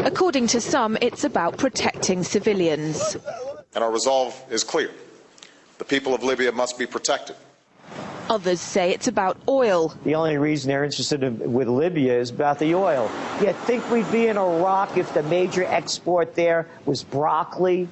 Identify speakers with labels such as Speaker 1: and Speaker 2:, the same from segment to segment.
Speaker 1: According to some, it's about protecting civilians.
Speaker 2: And our resolve is clear. The people of Libya must be protected.
Speaker 1: Others say it's about oil.
Speaker 3: The only reason they're interested with Libya is about the oil. You'd think we'd be in Iraq if the major export there was broccoli.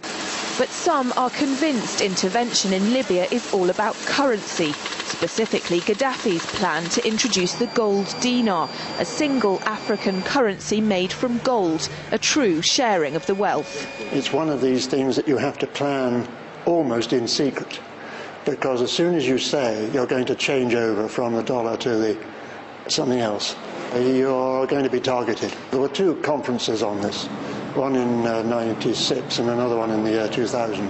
Speaker 1: But some are convinced intervention in Libya is all about currency, specifically Gaddafi's plan to introduce the gold dinar, a single African currency made from gold, a true sharing of the wealth.
Speaker 4: It's one of these things that you have to plan almost in secret, because as soon as you say you're going to change over from the dollar to something else, you're going to be targeted. There were two conferences on this, one in '96 and another one in the year 2000,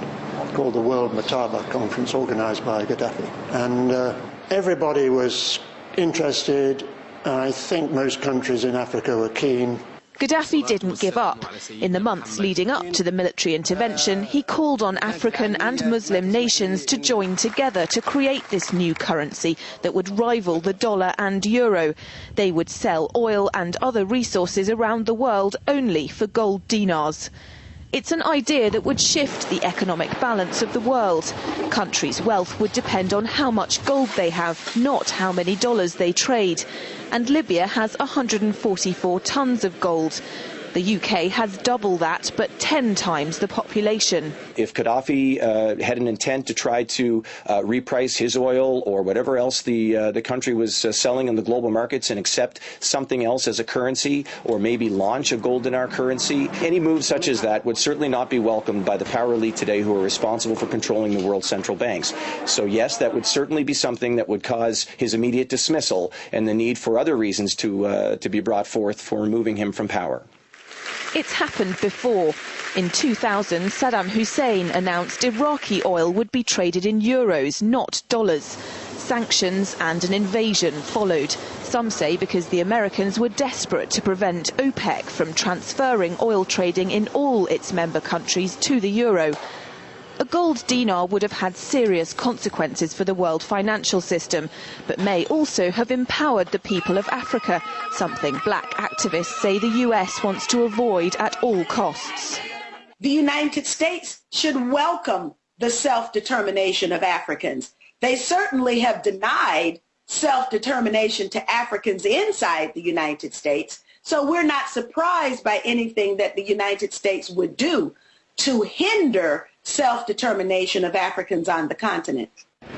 Speaker 4: called the World Mataba Conference, organized by Gaddafi. And everybody was interested. I think most countries in Africa were keen.
Speaker 1: Gaddafi didn't give up. In the months leading up to the military intervention, he called on African and Muslim nations to join together to create this new currency that would rival the dollar and euro. They would sell oil and other resources around the world only for gold dinars. It's an idea that would shift the economic balance of the world. Countries' wealth would depend on how much gold they have, not how many dollars they trade. And Libya has 144 tons of gold. The UK has double that, but 10 times the population.
Speaker 5: If Gaddafi had an intent to try to reprice his oil or whatever else the country was selling in the global markets and accept something else as a currency, or maybe launch a gold dinar currency, any move such as that would certainly not be welcomed by the power elite today who are responsible for controlling the world's central banks. So yes, that would certainly be something that would cause his immediate dismissal and the need for other reasons to be brought forth for removing him from power.
Speaker 1: It's happened before. In 2000, Saddam Hussein announced Iraqi oil would be traded in euros, not dollars. Sanctions and an invasion followed. Some say because the Americans were desperate to prevent OPEC from transferring oil trading in all its member countries to the euro. A gold dinar would have had serious consequences for the world financial system, but may also have empowered the people of Africa, something black activists say the US wants to avoid at all costs.
Speaker 6: The United States should welcome the self-determination of Africans. They certainly have denied self-determination to Africans inside the United States, so we're not surprised by anything that the United States would do to hinder self-determination of Africans on the continent.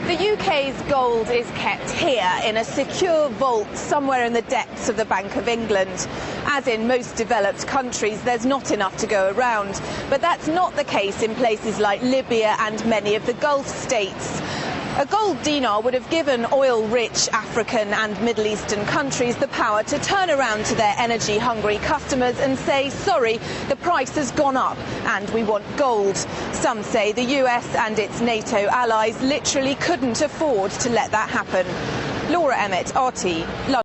Speaker 1: The UK's gold is kept here in a secure vault somewhere in the depths of the Bank of England. As in most developed countries, there's not enough to go around. But that's not the case in places like Libya and many of the Gulf states. A gold dinar would have given oil-rich African and Middle Eastern countries the power to turn around to their energy-hungry customers and say, sorry, the price has gone up and we want gold. Some say the US and its NATO allies literally couldn't afford to let that happen. Laura Emmett, RT, London.